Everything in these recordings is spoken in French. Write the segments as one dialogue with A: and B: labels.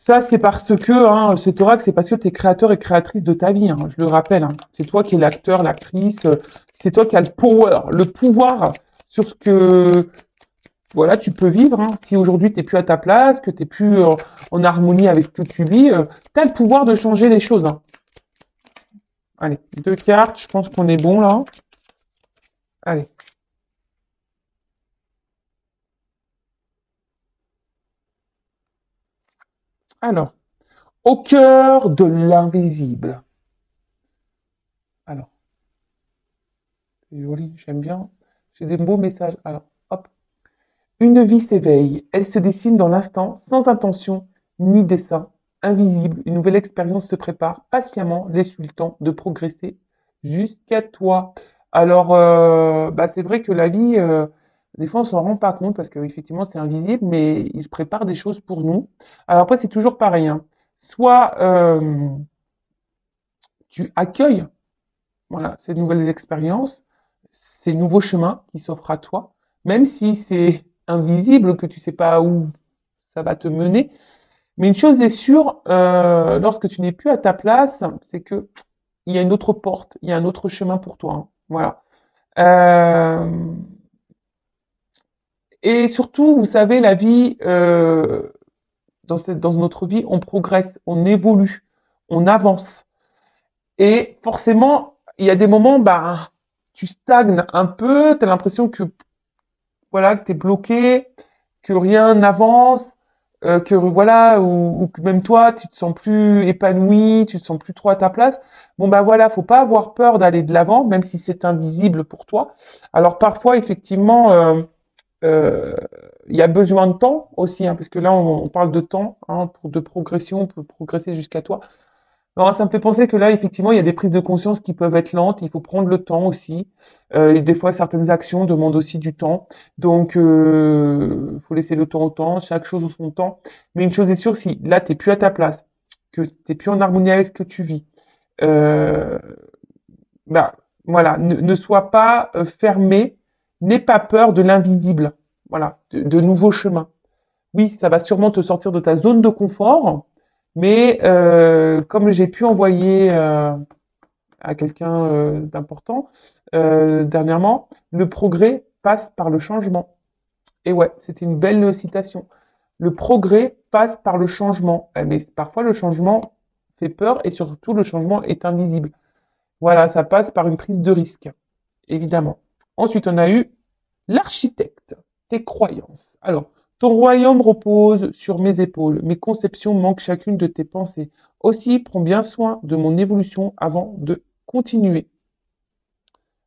A: Ça, c'est parce que, hein, ce thorax, c'est parce que tu es créateur et créatrice de ta vie, hein, je le rappelle. Hein. C'est toi qui es l'acteur, l'actrice, c'est toi qui as le pouvoir sur ce que voilà, tu peux vivre. Hein. Si aujourd'hui tu n'es plus à ta place, que tu n'es plus en harmonie avec ce que tu vis, tu as le pouvoir de changer les choses. Hein. Allez, 2 cartes, je pense qu'on est bon là. Allez. Alors, au cœur de l'invisible. Alors, c'est joli, j'aime bien. J'ai des beaux messages. Alors, hop. Une vie s'éveille. Elle se dessine dans l'instant, sans intention ni dessein. Invisible, une nouvelle expérience se prépare patiemment, laisse le temps de progresser jusqu'à toi. Alors, bah, c'est vrai que la vie, des fois, on s'en rend pas compte parce qu'effectivement, c'est invisible, mais il se prépare des choses pour nous. Alors après, c'est toujours pareil. Hein. Soit tu accueilles voilà, ces nouvelles expériences, ces nouveaux chemins qui s'offrent à toi, même si c'est invisible, que tu sais pas où ça va te mener. Mais une chose est sûre, lorsque tu n'es plus à ta place, c'est que il y a une autre porte, il y a un autre chemin pour toi. Hein. Voilà. Euh, et surtout, vous savez, la vie, dans notre vie, on progresse, on évolue, on avance. Et forcément, il y a des moments, bah, tu stagnes un peu, tu as l'impression que voilà, que tu es bloqué, que rien n'avance, que voilà, ou que même toi, tu te sens plus épanoui, tu te sens plus trop à ta place. Bon ben voilà, faut pas avoir peur d'aller de l'avant, même si c'est invisible pour toi. Alors parfois, effectivement, euh, il y a besoin de temps aussi, hein, parce que là, on parle de temps, hein, de progression, pour progresser jusqu'à toi. Non, ça me fait penser que là, effectivement, il y a des prises de conscience qui peuvent être lentes. Il faut prendre le temps aussi. Et des fois, certaines actions demandent aussi du temps. Donc, faut laisser le temps au temps, chaque chose au son temps. Mais une chose est sûre, si là, t'es plus à ta place, que t'es plus en harmonie avec ce que tu vis, euh, bah, voilà, ne sois pas fermé, n'aie pas peur de l'invisible. Voilà, de nouveaux chemins. Oui, ça va sûrement te sortir de ta zone de confort, mais comme j'ai pu envoyer à quelqu'un d'important dernièrement, le progrès passe par le changement. Et ouais, c'était une belle citation. Le progrès passe par le changement. Mais parfois, le changement fait peur et surtout, le changement est invisible. Voilà, ça passe par une prise de risque, évidemment. Ensuite, on a eu l'architecte, tes croyances. Alors, ton royaume repose sur mes épaules, mes conceptions manquent chacune de tes pensées. Aussi, prends bien soin de mon évolution avant de continuer.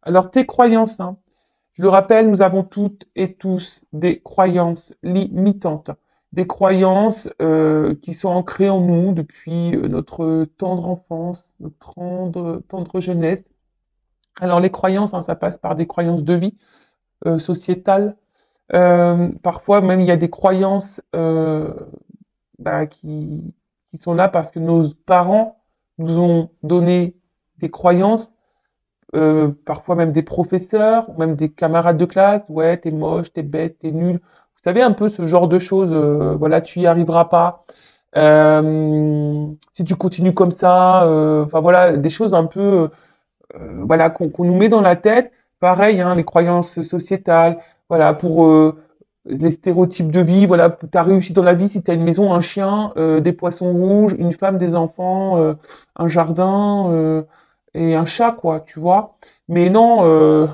A: Alors, tes croyances, hein. Je le rappelle, nous avons toutes et tous des croyances limitantes, des croyances qui sont ancrées en nous depuis notre tendre enfance, notre tendre jeunesse. Alors, les croyances, hein, ça passe par des croyances de vie sociétales. Parfois, même, il y a des croyances bah, qui sont là parce que nos parents nous ont donné des croyances, parfois même des professeurs, ou même des camarades de classe. Ouais, t'es moche, t'es bête, t'es nul. Vous savez, un peu ce genre de choses. Voilà, tu y arriveras pas. Si tu continues comme ça, enfin voilà, des choses un peu voilà, qu'on nous met dans la tête. Pareil, hein, les croyances sociétales, voilà, pour les stéréotypes de vie, voilà, tu as réussi dans la vie si tu as une maison, un chien, des poissons rouges, une femme, des enfants, un jardin et un chat, quoi, tu vois. Mais non,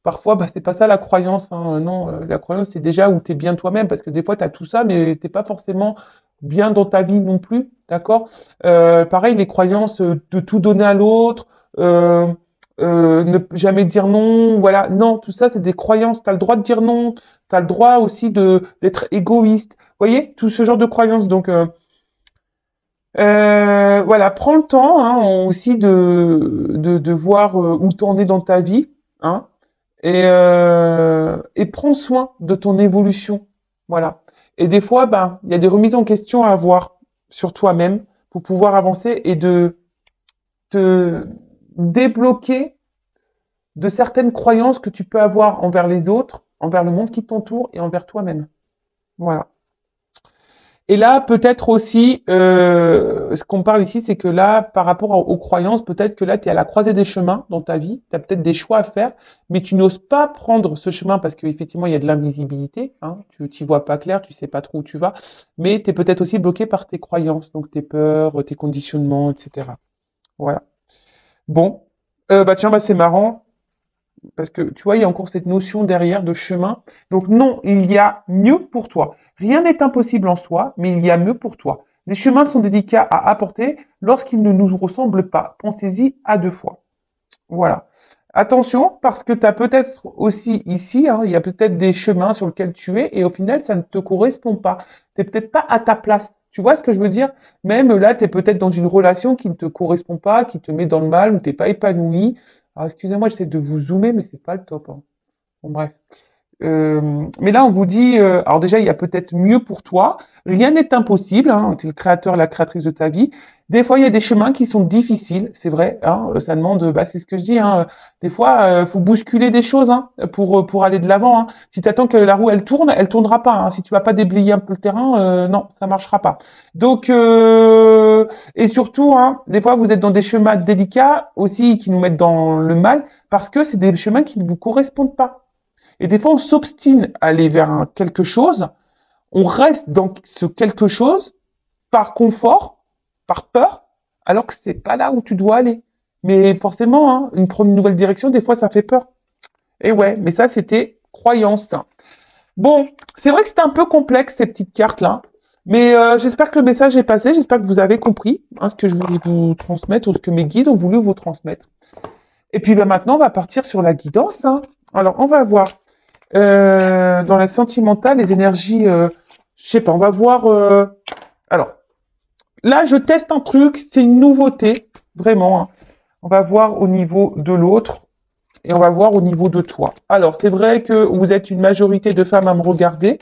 A: parfois, bah, c'est pas ça la croyance. Hein, non, la croyance, c'est déjà où tu es bien toi-même, parce que des fois, tu as tout ça, mais t'es pas forcément bien dans ta vie non plus, d'accord. Pareil, les croyances de tout donner à l'autre, euh, ne jamais dire non, voilà. Non, tout ça, c'est des croyances. Tu as le droit de dire non, tu as le droit aussi de d'être égoïste. Vous voyez, tout ce genre de croyances. Donc, voilà, prends le temps hein, aussi de voir où t'en es dans ta vie, hein, et prends soin de ton évolution. Voilà. Et des fois, ben, il y a des remises en question à avoir sur toi-même pour pouvoir avancer et de te débloquer de certaines croyances que tu peux avoir envers les autres, envers le monde qui t'entoure et envers toi-même. Voilà. Et là, peut-être aussi, ce qu'on parle ici, c'est que là, par rapport aux croyances, peut-être que là, tu es à la croisée des chemins dans ta vie, tu as peut-être des choix à faire, mais tu n'oses pas prendre ce chemin parce qu'effectivement, il y a de l'invisibilité, hein, tu n'y vois pas clair, tu sais pas trop où tu vas, mais tu es peut-être aussi bloqué par tes croyances, donc tes peurs, tes conditionnements, etc. Voilà. Bon, bah tiens, bah c'est marrant. Parce que tu vois, il y a encore cette notion derrière de chemin. Donc non, il y a mieux pour toi. Rien n'est impossible en soi, mais il y a mieux pour toi. Les chemins sont délicats à apporter lorsqu'ils ne nous ressemblent pas. Pensez-y à deux fois. Voilà. Attention, parce que tu as peut-être aussi ici, hein, il y a peut-être des chemins sur lesquels tu es et au final, ça ne te correspond pas. Tu n'es peut-être pas à ta place. Tu vois ce que je veux dire? Même là, tu es peut-être dans une relation qui ne te correspond pas, qui te met dans le mal, où tu n'es pas épanoui. Alors, excusez-moi, j'essaie de vous zoomer, mais c'est pas le top, hein. Bon, bref. Mais là, on vous dit, alors déjà, il y a peut-être mieux pour toi. Rien n'est impossible, hein, tu es le créateur, la créatrice de ta vie. Des fois, il y a des chemins qui sont difficiles, c'est vrai. Hein, ça demande, bah, c'est ce que je dis. Hein, des fois, faut bousculer des choses hein, pour aller de l'avant. Hein. Si tu attends que la roue elle tournera pas. Hein. Si tu vas pas déblayer un peu le terrain, non, ça marchera pas. Donc, et surtout, hein, des fois, vous êtes dans des chemins délicats aussi qui nous mettent dans le mal parce que c'est des chemins qui ne vous correspondent pas. Et des fois, on s'obstine à aller vers quelque chose, on reste dans ce quelque chose par confort, par peur, alors que c'est pas là où tu dois aller. Mais forcément, hein, prendre une nouvelle direction, des fois, ça fait peur. Et ouais, mais ça, c'était croyance. Bon, c'est vrai que c'était un peu complexe, ces petites cartes-là. Mais j'espère que le message est passé, j'espère que vous avez compris hein, ce que je voulais vous transmettre ou ce que mes guides ont voulu vous transmettre. Et puis bah, maintenant, on va partir sur la guidance. Hein. Alors, on va voir. Dans la sentimentale, les énergies, je sais pas, on va voir. Alors, là, je teste un truc, c'est une nouveauté, vraiment. Hein. On va voir au niveau de l'autre et on va voir au niveau de toi. Alors, c'est vrai que vous êtes une majorité de femmes à me regarder.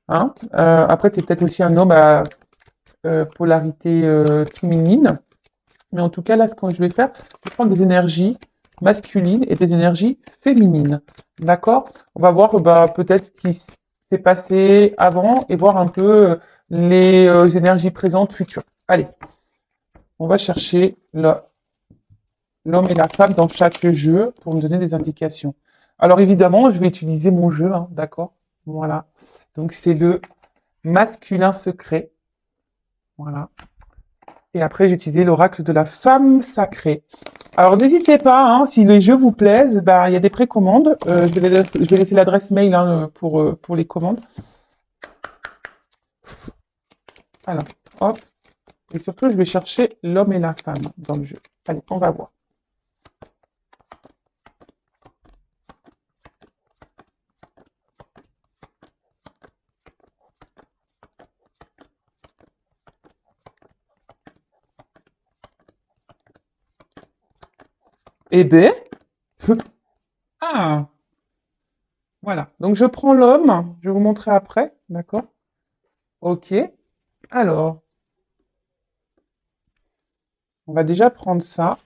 A: Hein. Après, tu es peut-être aussi un homme à polarité féminine. Mais en tout cas, là, ce que je vais faire, je vais prendre des énergies masculines et des énergies féminines. D'accord? On va voir bah, peut-être ce qui s'est passé avant et voir un peu les énergies présentes, futures. Allez, on va chercher l'homme et la femme dans chaque jeu pour me donner des indications. Alors évidemment, je vais utiliser mon jeu, hein, d'accord? Voilà. Donc c'est le masculin secret. Voilà. Et après, j'ai utilisé l'oracle de la femme sacrée. Alors n'hésitez pas, hein, si les jeux vous plaisent, bah, il y a des précommandes. Je vais laisser l'adresse mail hein, pour les commandes. Alors, hop. Et surtout, je vais chercher l'homme et la femme dans le jeu. Allez, on va voir. Eh ben, ah, voilà. Donc je prends l'homme, je vais vous montrer après, d'accord? Ok. Alors, on va déjà prendre ça.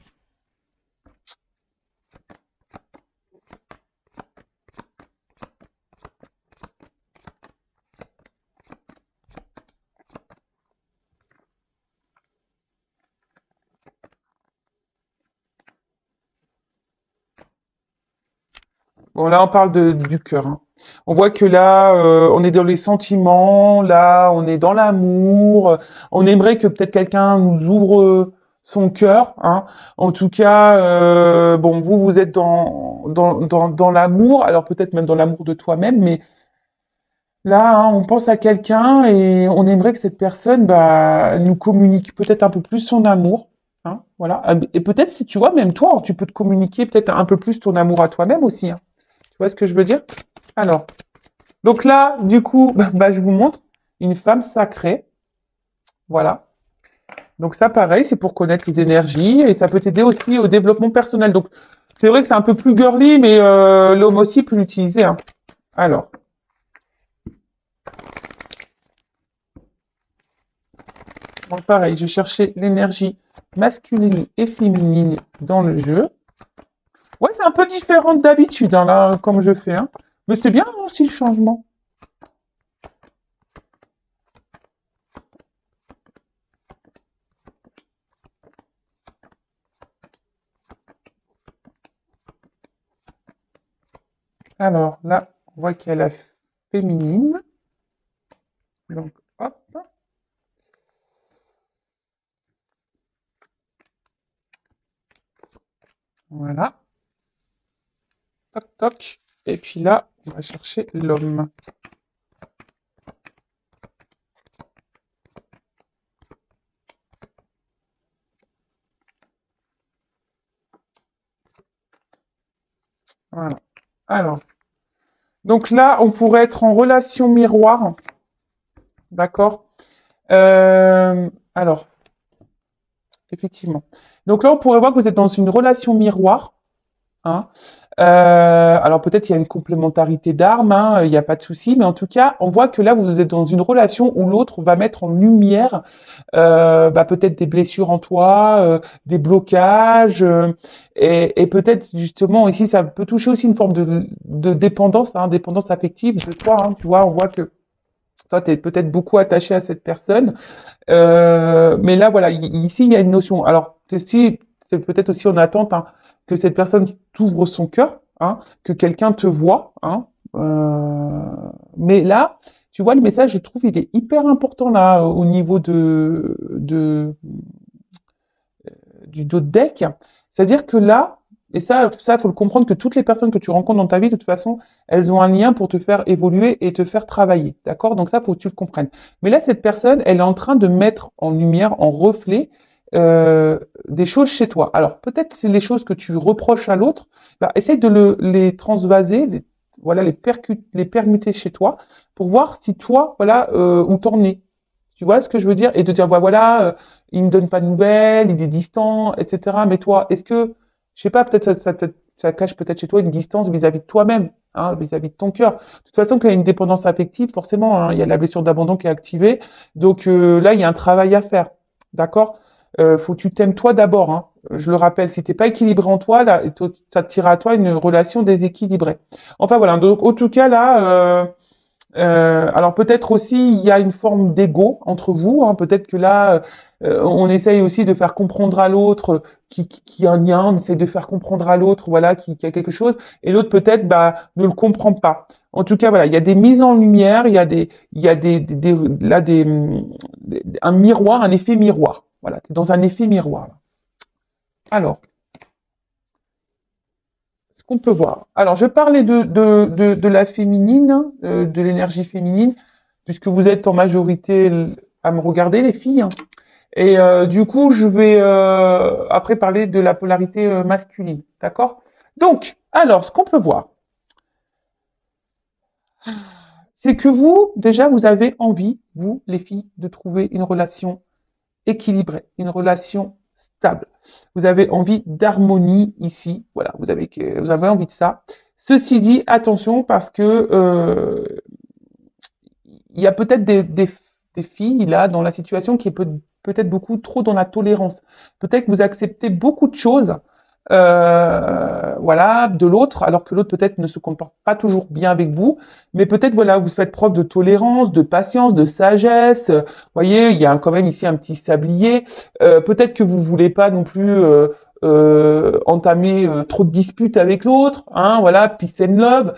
A: Bon, là, on parle du cœur. Hein. On voit que là, on est dans les sentiments, là, on est dans l'amour. On aimerait que peut-être quelqu'un nous ouvre son cœur. Hein. En tout cas, bon, vous êtes dans l'amour, alors peut-être même dans l'amour de toi-même, mais là, hein, on pense à quelqu'un et on aimerait que cette personne bah, nous communique peut-être un peu plus son amour. Hein, voilà. Et peut-être, si tu vois, même toi, tu peux te communiquer peut-être un peu plus ton amour à toi-même aussi. Hein. Tu vois ce que je veux dire? Alors, donc là, du coup, bah, je vous montre une femme sacrée. Voilà. Donc ça, pareil, c'est pour connaître les énergies et ça peut t'aider aussi au développement personnel. Donc, c'est vrai que c'est un peu plus girly, mais l'homme aussi peut l'utiliser. Hein. Alors, donc pareil, je cherchais l'énergie masculine et féminine dans le jeu. Ouais, c'est un peu différent d'habitude, hein, là, comme je fais. Hein. Mais c'est bien aussi le changement. Alors là, on voit qu'il y a la féminine. Donc, hop, voilà. Toc, toc. Et puis là, on va chercher l'homme. Voilà. Alors, donc là, on pourrait être en relation miroir. D'accord? Alors, effectivement. Donc là, on pourrait voir que vous êtes dans une relation miroir. Hein. Alors peut-être il y a une complémentarité d'armes, hein, il n'y a pas de souci, mais en tout cas, on voit que là, vous êtes dans une relation où l'autre va mettre en lumière bah, peut-être des blessures en toi, des blocages, et peut-être justement ici, ça peut toucher aussi une forme de dépendance, hein, dépendance affective de toi. Hein, tu vois, on voit que toi, tu es peut-être beaucoup attaché à cette personne. Mais là, voilà, ici, il y a une notion. Alors, ceci, c'est peut-être aussi en attente, hein, que cette personne t'ouvre son cœur, hein, que quelqu'un te voit. Hein, euh, mais là, tu vois, le message, je trouve, il est hyper important là, au niveau du dos de deck. C'est-à-dire que là, et ça, faut le comprendre que toutes les personnes que tu rencontres dans ta vie, de toute façon, elles ont un lien pour te faire évoluer et te faire travailler. D'accord? Donc ça, faut que tu le comprennes. Mais là, cette personne, elle est en train de mettre en lumière, en reflet, des choses chez toi. Alors, peut-être c'est les choses que tu reproches à l'autre, bah, essaye de les transvaser, voilà, les permuter chez toi, pour voir si toi, voilà, où t'en es. Tu vois ce que je veux dire? Et de dire, bah voilà, il me donne pas de nouvelles, il est distant, etc. Mais toi, est-ce que, je sais pas, peut-être ça cache peut-être chez toi une distance vis-à-vis de toi-même, hein, vis-à-vis de ton cœur. De toute façon, quand il y a une dépendance affective, forcément, hein, il y a la blessure d'abandon qui est activée. Donc là, il y a un travail à faire. D'accord? Faut que tu t'aimes toi d'abord. Hein. Je le rappelle, si t'es pas équilibré en toi, là, ça te tire à toi une relation déséquilibrée. Enfin voilà. Donc en tout cas là. Alors peut-être aussi il y a une forme d'ego entre vous. Hein. Peut-être que là, on essaye aussi de faire comprendre à l'autre qui a un lien, on essaye de faire comprendre à l'autre, voilà, qui a quelque chose, et l'autre peut-être bah, ne le comprend pas. En tout cas, voilà, il y a des mises en lumière, il y a là un miroir, un effet miroir. Voilà, tu es dans un effet miroir. Là. Alors, ce qu'on peut voir. Alors, je parlais de la féminine, de l'énergie féminine, puisque vous êtes en majorité à me regarder, les filles. Hein. Et du coup, je vais après parler de la polarité masculine. D'accord? Donc, alors, ce qu'on peut voir, c'est que vous, déjà, vous avez envie, vous, les filles, de trouver une relation équilibrée, une relation stable. Vous avez envie d'harmonie ici. Voilà, vous avez envie de ça. Ceci dit, attention, parce que il y a peut-être des filles là dans la situation qui est peut-être beaucoup trop dans la tolérance. Peut-être que vous acceptez beaucoup de choses, voilà, de l'autre, alors que l'autre peut-être ne se comporte pas toujours bien avec vous, mais peut-être voilà, vous faites preuve de tolérance, de patience, de sagesse. Vous voyez, il y a quand même ici un petit sablier. Peut-être que vous voulez pas non plus entamer trop de disputes avec l'autre, hein, voilà, peace and love.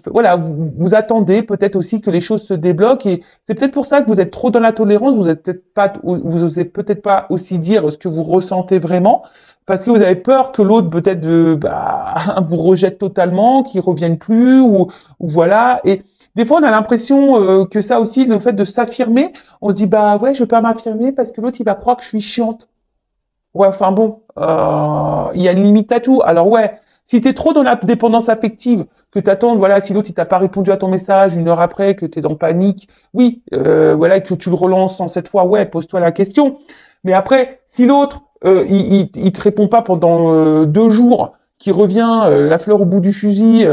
A: Voilà, vous attendez peut-être aussi que les choses se débloquent et c'est peut-être pour ça que vous êtes trop dans la tolérance, vous êtes peut-être pas, vous osez peut-être pas aussi dire ce que vous ressentez vraiment parce que vous avez peur que l'autre peut-être bah, vous rejette totalement, qu'il revienne plus ou voilà. Et des fois on a l'impression que ça aussi, le fait de s'affirmer, on se dit bah ouais je peux pas m'affirmer parce que l'autre il va croire que je suis chiante. Ouais, enfin bon, il y a une limite à tout. Alors ouais, si t'es trop dans la dépendance affective, que t'attends, voilà, si l'autre il t'a pas répondu à ton message une heure après, que t'es dans panique, oui, voilà, que tu le relances 107 fois, ouais, pose-toi la question. Mais après, si l'autre il te répond pas pendant 2 jours, qu'il revient la fleur au bout du fusil,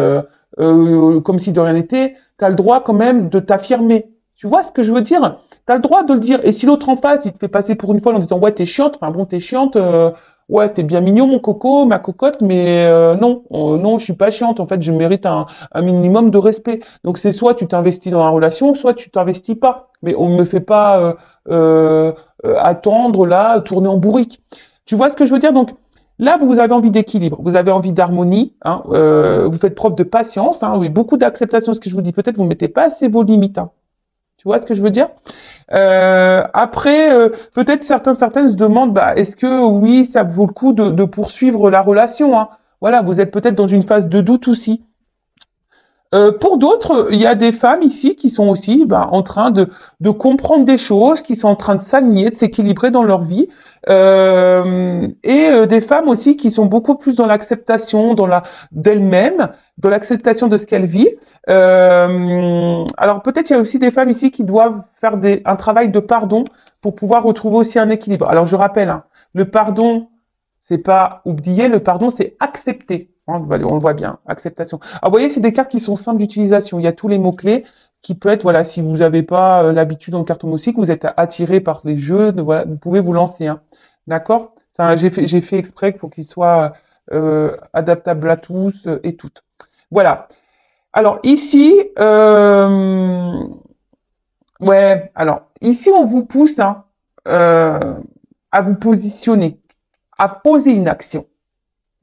A: comme si de rien n'était, t'as le droit quand même de t'affirmer. Tu vois ce que je veux dire? T'as le droit de le dire. Et si l'autre en face, il te fait passer pour une folle en disant ouais t'es chiante, enfin bon t'es chiante, ouais t'es bien mignon mon coco, ma cocotte, mais non, non je suis pas chiante. En fait je mérite un minimum de respect. Donc c'est soit tu t'investis dans la relation, soit tu t'investis pas. Mais on ne me fait pas attendre là, tourner en bourrique. Tu vois ce que je veux dire? Donc Là, vous avez envie d'équilibre, vous avez envie d'harmonie, hein, vous faites preuve de patience, hein, oui, beaucoup d'acceptation, ce que je vous dis. Peut-être vous ne mettez pas assez vos limites. Hein. Tu vois ce que je veux dire? Après, peut-être certaines se demandent, bah, est-ce que oui, ça vaut le coup de poursuivre la relation, hein. Voilà, vous êtes peut-être dans une phase de doute aussi. Pour d'autres, il y a des femmes ici qui sont aussi en train de comprendre des choses, qui sont en train de s'aligner, de s'équilibrer dans leur vie. Des femmes aussi qui sont beaucoup plus dans l'acceptation d'elles-mêmes, dans l'acceptation de ce qu'elles vivent. Alors peut-être il y a aussi des femmes ici qui doivent faire un travail de pardon pour pouvoir retrouver aussi un équilibre. Alors je rappelle, hein, le pardon, c'est pas oublier, le pardon, c'est accepter. On le voit bien, acceptation. Alors, vous voyez, c'est des cartes qui sont simples d'utilisation. Il y a tous les mots-clés qui peut être, voilà, si vous n'avez pas l'habitude en carte homocycle, vous êtes attiré par les jeux, voilà, vous pouvez vous lancer. Hein. D'accord? J'ai fait exprès pour qu'il soit adaptable à tous et toutes. Voilà. Alors ici, ouais, alors ici on vous pousse hein, à vous positionner, à poser une action.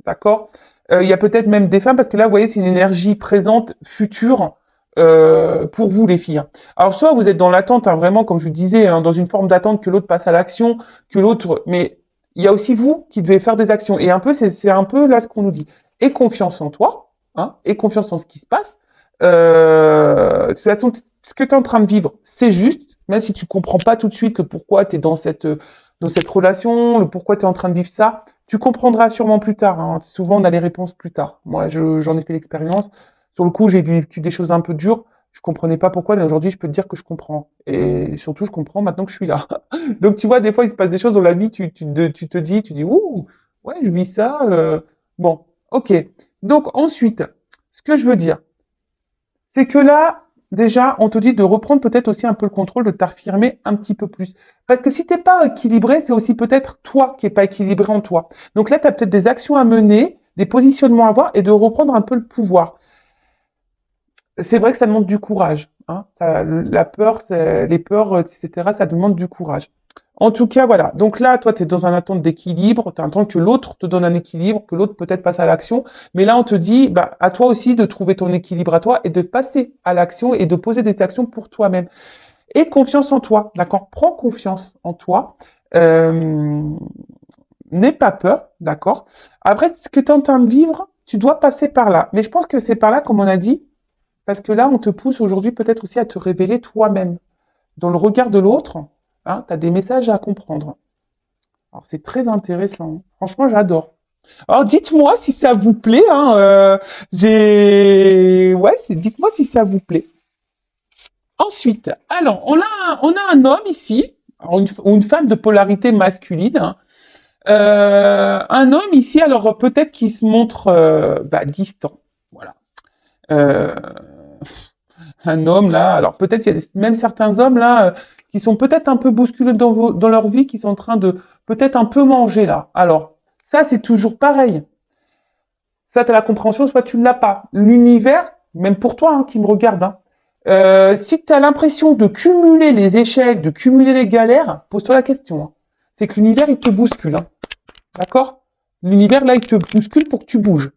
A: D'accord? Il y a peut-être même des femmes, parce que là, vous voyez, c'est une énergie présente, future, pour vous, les filles. Alors, soit vous êtes dans l'attente, hein, vraiment, comme je vous disais, hein, dans une forme d'attente que l'autre passe à l'action, que l'autre... Mais il y a aussi vous qui devez faire des actions. Et un peu, c'est un peu là ce qu'on nous dit. Aie confiance en toi, hein, aie confiance en ce qui se passe. De toute façon, ce que tu es en train de vivre, c'est juste, même si tu comprends pas tout de suite le pourquoi tu es dans cette relation, le pourquoi tu es en train de vivre ça. Tu comprendras sûrement plus tard. Hein. Souvent, on a les réponses plus tard. Moi, j'en ai fait l'expérience. Sur le coup, j'ai vécu des choses un peu dures. Je comprenais pas pourquoi, mais aujourd'hui, je peux te dire que je comprends. Et surtout, je comprends maintenant que je suis là. Donc, tu vois, des fois, il se passe des choses dans la vie, tu dis, ouh, ouais, je vis ça. Bon, ok. Donc, ensuite, ce que je veux dire, c'est que là, déjà, on te dit de reprendre peut-être aussi un peu le contrôle, de t'affirmer un petit peu plus. Parce que si t'es pas équilibré, c'est aussi peut-être toi qui est pas équilibré en toi. Donc là, tu as peut-être des actions à mener, des positionnements à avoir et de reprendre un peu le pouvoir. C'est vrai que ça demande du courage. Hein. La peur, les peurs, etc., ça demande du courage. En tout cas, voilà. Donc là, toi, tu es dans un attente d'équilibre, tu attends que l'autre te donne un équilibre, que l'autre peut-être passe à l'action. Mais là, on te dit, bah, à toi aussi de trouver ton équilibre à toi et de passer à l'action et de poser des actions pour toi-même. Et confiance en toi, d'accord? Prends confiance en toi. Euh, N'aie pas peur, d'accord? Après, ce que tu es en train de vivre, tu dois passer par là. Mais je pense que c'est par là, comme on a dit, parce que là, on te pousse aujourd'hui peut-être aussi à te révéler toi-même. Dans le regard de l'autre, hein, tu as des messages à comprendre. Alors, c'est très intéressant. Franchement, j'adore. Alors, dites-moi si ça vous plaît. Hein, ouais, dites-moi si ça vous plaît. Ensuite, alors, on a un homme ici, ou une femme de polarité masculine. Hein. Un homme ici, alors peut-être qui se montre distant. Voilà. Euh, un homme là, alors peut-être il y a même certains hommes là qui sont peut-être un peu bousculés dans leur vie, qui sont en train de peut-être un peu manger là. Alors, ça c'est toujours pareil. Ça, tu as la compréhension, soit tu ne l'as pas. L'univers, même pour toi hein, qui me regarde, hein, si tu as l'impression de cumuler les échecs, de cumuler les galères, pose-toi la question. Hein. C'est que l'univers, il te bouscule. Hein. D'accord? L'univers, là, il te bouscule pour que tu bouges,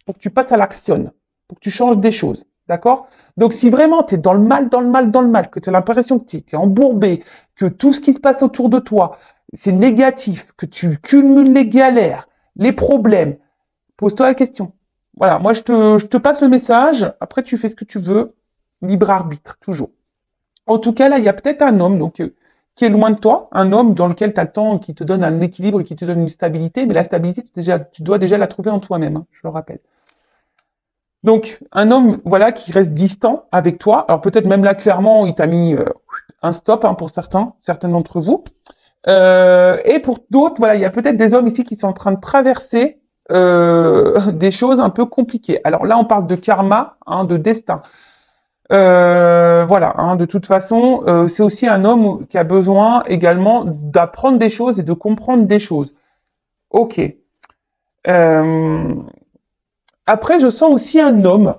A: pour que tu passes à l'action, pour que tu changes des choses. D'accord? Donc, si vraiment tu es dans le mal, dans le mal, dans le mal, que tu as l'impression que tu es embourbé, que tout ce qui se passe autour de toi, c'est négatif, que tu cumules les galères, les problèmes, pose-toi la question. Voilà, moi je te passe le message, après tu fais ce que tu veux, libre arbitre, toujours. En tout cas, là, il y a peut-être un homme donc, qui est loin de toi, un homme dans lequel tu as le temps, qui te donne un équilibre, qui te donne une stabilité, mais la stabilité, tu dois déjà la trouver en toi-même, hein, je le rappelle. Donc, un homme voilà, qui reste distant avec toi, alors peut-être même là, clairement, il t'a mis un stop hein, pour certains d'entre vous. Et pour d'autres, voilà, il y a peut-être des hommes ici qui sont en train de traverser des choses un peu compliquées. Alors là, on parle de karma, hein, de destin. Voilà, hein, de toute façon, c'est aussi un homme qui a besoin également d'apprendre des choses et de comprendre des choses. Ok. Euh, Après, je sens aussi un homme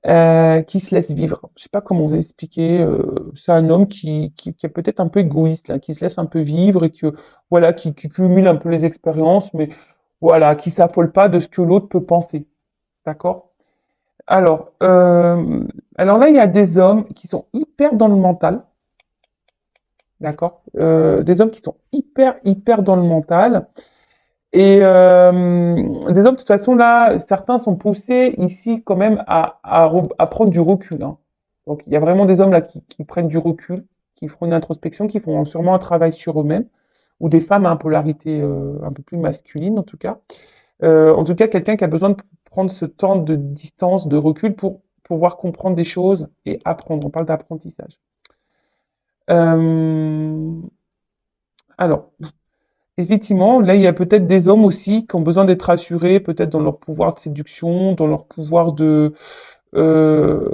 A: qui se laisse vivre. Je sais pas comment vous expliquer. C'est un homme qui est peut-être un peu égoïste, là, qui se laisse un peu vivre et que voilà, qui cumule un peu les expériences, mais voilà, qui s'affole pas de ce que l'autre peut penser. D'accord? Alors, alors là, il y a des hommes qui sont hyper dans le mental. D'accord? Des hommes qui sont hyper dans le mental. Et des hommes, de toute façon, là, certains sont poussés ici quand même à prendre du recul, hein. Donc, il y a vraiment des hommes là qui prennent du recul, qui font une introspection, qui font sûrement un travail sur eux-mêmes, ou des femmes à polarité un peu plus masculine, en tout cas, quelqu'un qui a besoin de prendre ce temps de distance, de recul pour pouvoir comprendre des choses et apprendre. On parle d'apprentissage. Euh, alors, effectivement, là, il y a peut-être des hommes aussi qui ont besoin d'être rassurés, peut-être dans leur pouvoir de séduction, dans leur pouvoir de... euh,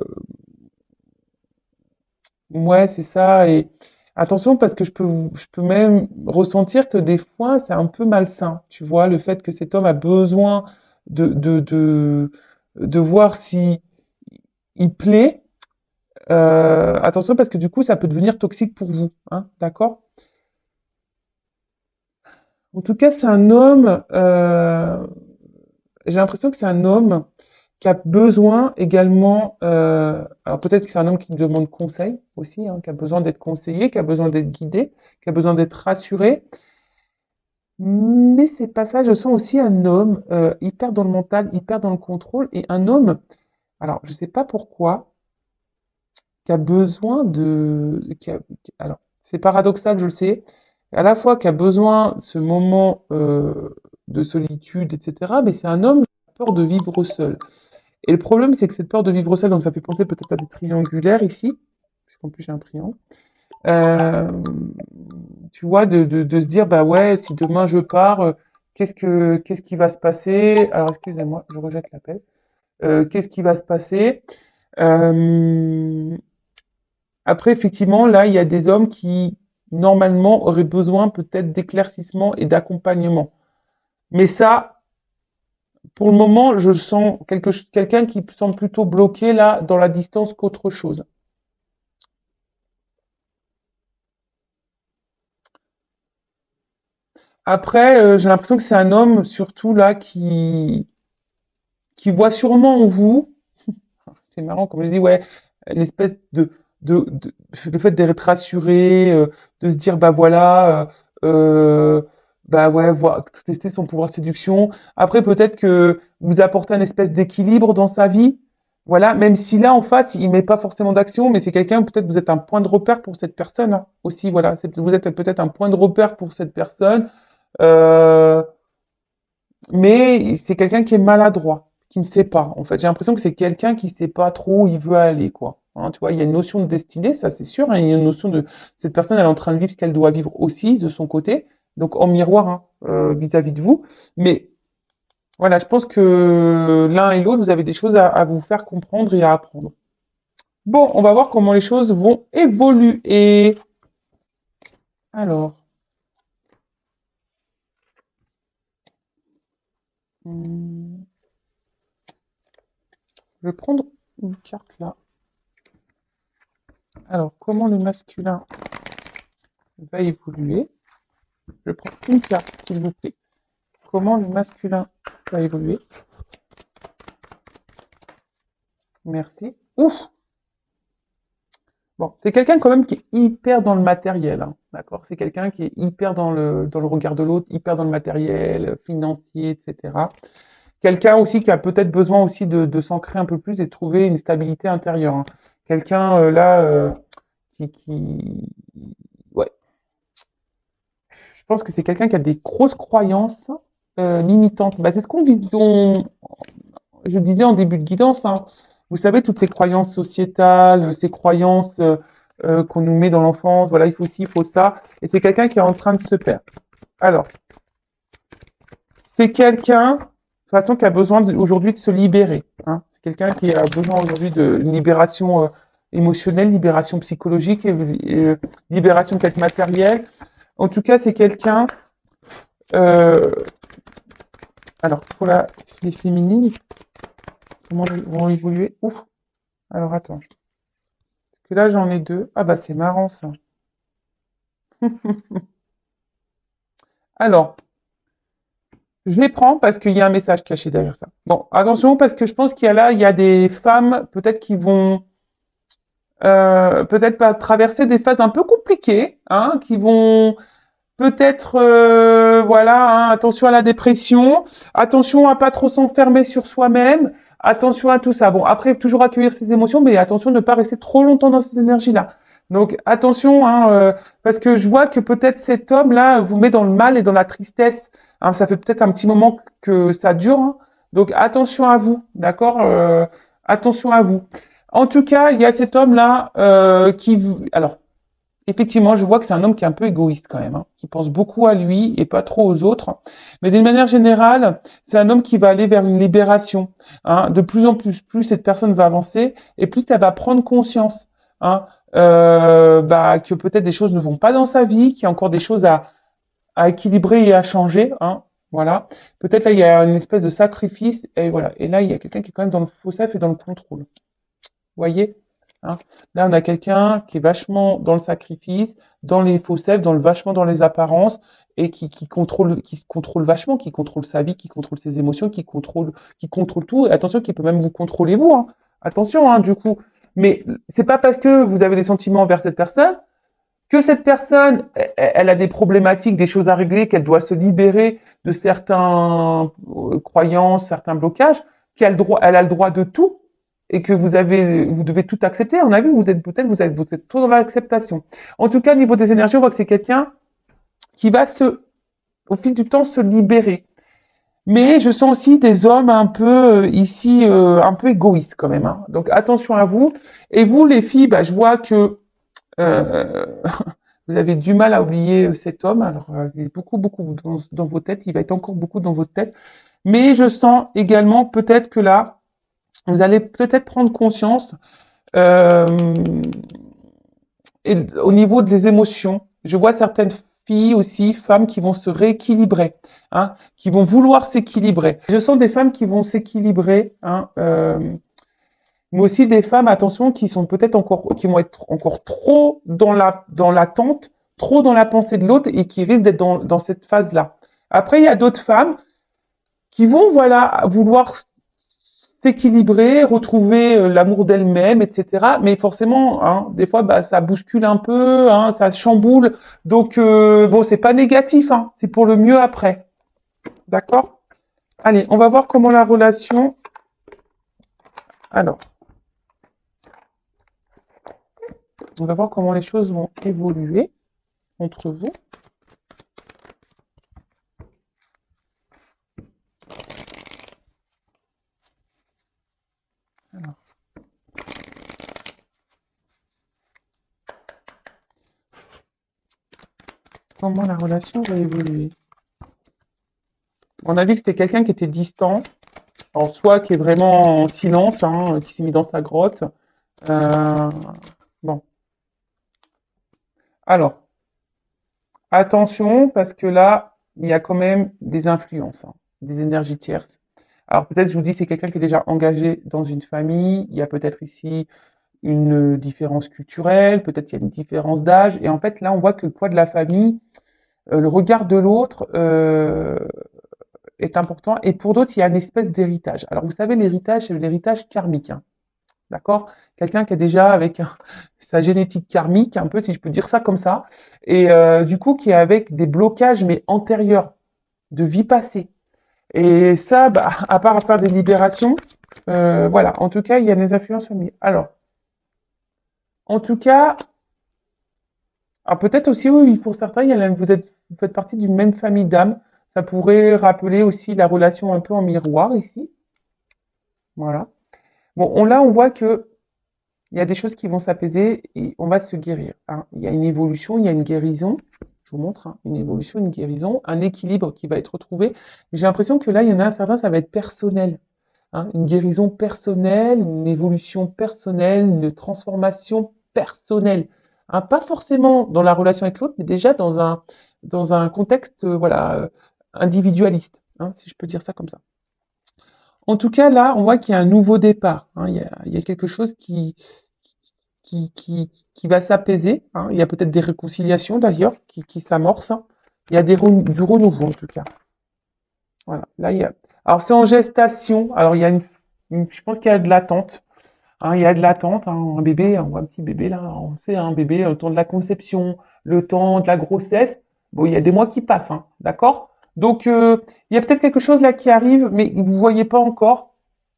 A: ouais, c'est ça. Et attention, parce que je peux même ressentir que des fois, c'est un peu malsain. Tu vois, le fait que cet homme a besoin de, de, de, de voir si il plaît. Attention, parce que du coup, ça peut devenir toxique pour vous. Hein, d'accord? En tout cas, c'est un homme... j'ai l'impression que c'est un homme qui a besoin également, alors peut-être que c'est un homme qui demande conseil aussi, hein, qui a besoin d'être conseillé, qui a besoin d'être guidé, qui a besoin d'être rassuré. Mais c'est pas ça, je sens aussi un homme hyper dans le mental, hyper dans le contrôle, et un homme, alors je sais pas pourquoi, qui a besoin alors c'est paradoxal, je le sais, à la fois qui a besoin de ce moment de solitude, etc., mais c'est un homme qui a peur de vivre seul. Et le problème, c'est que cette peur de vivre seul, donc ça fait penser peut-être à des triangulaires ici, puisqu'en plus j'ai un triangle. Euh, Tu vois, de se dire, bah ouais, si demain je pars, qu'est-ce qui va se passer? Alors excusez-moi, je rejette l'appel. Qu'est-ce qui va se passer? Euh, Après, effectivement, là, il y a des hommes qui, normalement, auraient besoin peut-être d'éclaircissement et d'accompagnement. Mais ça, pour le moment, je sens quelqu'un qui semble plutôt bloqué là dans la distance qu'autre chose. Après, j'ai l'impression que c'est un homme surtout là qui voit sûrement en vous, c'est marrant comme je dis, ouais, l'espèce de le fait d'être rassuré, de se dire bah voilà, bah ouais, tester son pouvoir de séduction. Après, peut-être que vous apportez un espèce d'équilibre dans sa vie. Voilà, même si là en face, il met pas forcément d'action, mais c'est quelqu'un, peut-être vous êtes un point de repère pour cette personne hein, aussi. Voilà, vous êtes peut-être un point de repère pour cette personne. Euh, mais c'est quelqu'un qui est maladroit, qui ne sait pas. En fait, j'ai l'impression que c'est quelqu'un qui ne sait pas trop où il veut aller, quoi. Hein, tu vois, il y a une notion de destinée, ça c'est sûr, hein, il y a une notion de cette personne, elle est en train de vivre ce qu'elle doit vivre aussi de son côté, donc en miroir hein, vis-à-vis de vous. Mais voilà, je pense que l'un et l'autre, vous avez des choses à vous faire comprendre et à apprendre. Bon, on va voir comment les choses vont évoluer. Alors, hum, je vais prendre une carte là. Alors, comment le masculin va évoluer? Je prends une carte, s'il vous plaît. Comment le masculin va évoluer? Merci. Ouf! Bon, c'est quelqu'un quand même qui est hyper dans le matériel, hein, d'accord? C'est quelqu'un qui est hyper dans le regard de l'autre, hyper dans le matériel, financier, etc. Quelqu'un aussi qui a peut-être besoin aussi de s'ancrer un peu plus et de trouver une stabilité intérieure, hein. Quelqu'un là qui, ouais, je pense que c'est quelqu'un qui a des grosses croyances limitantes. Bah, c'est ce je disais en début de guidance, hein. Vous savez, toutes ces croyances sociétales, ces croyances qu'on nous met dans l'enfance, voilà, il faut ci, il faut ça. Et c'est quelqu'un qui est en train de se perdre. Alors, c'est quelqu'un, de toute façon, qui a besoin aujourd'hui de se libérer, hein. C'est quelqu'un qui a besoin aujourd'hui de libération émotionnelle, libération psychologique, libération peut-être matérielle. En tout cas, c'est quelqu'un, euh, alors, pour les féminines, comment elles vont évoluer? Ouf! Alors, attends. Parce que là, j'en ai deux. Ah, bah, c'est marrant, ça. Alors, je les prends parce qu'il y a un message caché derrière ça. Bon, attention, parce que je pense qu'il y a là, il y a des femmes, peut-être qui vont peut-être pas traverser des phases un peu compliquées, hein, qui vont peut-être, voilà, hein, attention à la dépression, attention à pas trop s'enfermer sur soi-même, attention à tout ça. Bon, après, toujours accueillir ses émotions, mais attention de ne pas rester trop longtemps dans ces énergies-là. Donc, attention, hein, parce que je vois que peut-être cet homme-là vous met dans le mal et dans la tristesse. Hein, ça fait peut-être un petit moment que ça dure. Hein. Donc, attention à vous, d'accord attention à vous. En tout cas, il y a cet homme-là alors, effectivement, je vois que c'est un homme qui est un peu égoïste quand même, hein, qui pense beaucoup à lui et pas trop aux autres. Mais d'une manière générale, c'est un homme qui va aller vers une libération. Hein. De plus en plus, plus cette personne va avancer et plus elle va prendre conscience hein, que peut-être des choses ne vont pas dans sa vie, qu'il y a encore des choses à équilibrer et à changer. Hein. Voilà. Peut-être là, il y a une espèce de sacrifice et voilà. Et là, il y a quelqu'un qui est quand même dans le faux-safe et dans le contrôle voyez hein. Là, on a quelqu'un qui est vachement dans le sacrifice, dans les faux selfs, vachement dans les apparences, et qui se contrôle vachement, qui contrôle sa vie, qui contrôle ses émotions, qui contrôle tout. Et attention, qui peut même vous contrôler vous. Hein. Attention, hein, du coup. Mais c'est pas parce que vous avez des sentiments envers cette personne que cette personne, elle a des problématiques, des choses à régler, qu'elle doit se libérer de certains croyances, certains blocages, elle a le droit de tout et que vous devez tout accepter. On a vu, vous êtes trop dans l'acceptation. En tout cas, au niveau des énergies, on voit que c'est quelqu'un qui va au fil du temps, se libérer. Mais je sens aussi des hommes un peu ici, un peu égoïstes quand même. Hein. Donc attention à vous. Et vous, les filles, bah, je vois que euh, vous avez du mal à oublier cet homme. Alors, il est beaucoup dans vos têtes. Il va être encore beaucoup dans votre tête. Mais je sens également peut-être que là, vous allez peut-être prendre conscience euh, au niveau des émotions. Je vois certaines filles aussi, femmes qui vont se rééquilibrer, hein, qui vont vouloir s'équilibrer. Je sens des femmes qui vont s'équilibrer, hein, mais aussi des femmes, attention, qui sont peut-être qui vont être encore trop dans l'attente, trop dans la pensée de l'autre et qui risquent d'être dans cette phase-là. Après, il y a d'autres femmes qui vont, voilà, vouloir s'équilibrer, retrouver l'amour d'elle-même, etc. Mais forcément, hein, des fois, bah, ça bouscule un peu, hein, ça chamboule. Donc, bon, c'est pas négatif, hein, c'est pour le mieux après. D'accord? Allez, on va voir comment la relation. Alors, on va voir comment les choses vont évoluer entre vous. Alors. Comment la relation va évoluer? On a vu que c'était quelqu'un qui était distant, en soi, qui est vraiment en silence, hein, qui s'est mis dans sa grotte. Euh, bon. Alors, attention, parce que là, il y a quand même des influences, hein, des énergies tierces. Alors peut-être, je vous dis, c'est quelqu'un qui est déjà engagé dans une famille. Il y a peut-être ici une différence culturelle, peut-être il y a une différence d'âge. Et en fait, là, on voit que le poids de la famille, le regard de l'autre est important. Et pour d'autres, il y a une espèce d'héritage. Alors vous savez, l'héritage, c'est l'héritage karmique. Hein. D'accord? Quelqu'un qui est déjà avec sa génétique karmique, un peu, si je peux dire ça comme ça, et du coup, qui est avec des blocages, mais antérieurs, de vie passée. Et ça, bah, à part à faire des libérations, voilà. En tout cas, il y a des influences familiales. Alors, en tout cas, peut-être aussi, oui, pour certains, vous faites partie d'une même famille d'âmes. Ça pourrait rappeler aussi la relation un peu en miroir ici. Voilà. Bon, là, on voit que il y a des choses qui vont s'apaiser et on va se guérir. Hein. Il y a une évolution, il y a une guérison. Je vous montre hein, une évolution, une guérison, un équilibre qui va être retrouvé. J'ai l'impression que là, il y en a certains, ça va être personnel. Hein, une guérison personnelle, une évolution personnelle, une transformation personnelle. Hein, pas forcément dans la relation avec l'autre, mais déjà dans un contexte voilà, individualiste, hein, si je peux dire ça comme ça. En tout cas, là, on voit qu'il y a un nouveau départ, hein. Il y a quelque chose qui va s'apaiser, hein. Il y a peut-être des réconciliations d'ailleurs qui s'amorcent, hein. Il y a du renouveau en tout cas. Voilà. Là, il y a... Alors, c'est en gestation. Alors, il y a je pense qu'il y a de l'attente. Hein, il y a de l'attente, hein, un bébé, on voit un petit bébé là, on sait, un bébé, le temps de la conception, le temps de la grossesse, bon, il y a des mois qui passent, hein, d'accord? Donc, il y a peut-être quelque chose là qui arrive, mais vous voyez pas encore.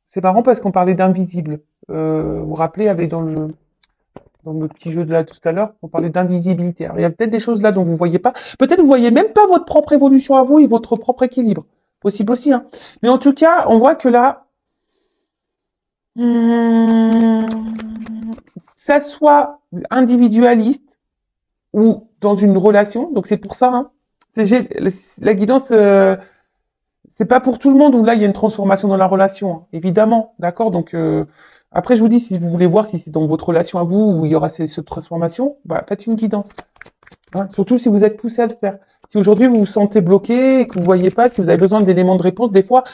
A: C'est marrant parce qu'on parlait d'invisible. Vous vous rappelez, avec dans le petit jeu de là tout à l'heure, on parlait d'invisibilité. Alors, il y a peut-être des choses là dont vous voyez pas. Peut-être vous voyez même pas votre propre évolution à vous et votre propre équilibre. Possible aussi, hein. Mais en tout cas, on voit que là, que ça soit individualiste ou dans une relation, donc c'est pour ça, hein, la guidance, c'est pas pour tout le monde où là il y a une transformation dans la relation, hein, évidemment, d'accord. Donc après je vous dis, si vous voulez voir si c'est dans votre relation à vous où il y aura cette transformation, bah faites une guidance, hein, surtout si vous êtes poussé à le faire. Si aujourd'hui vous vous sentez bloqué et que vous voyez pas, si vous avez besoin d'éléments de réponse, des fois,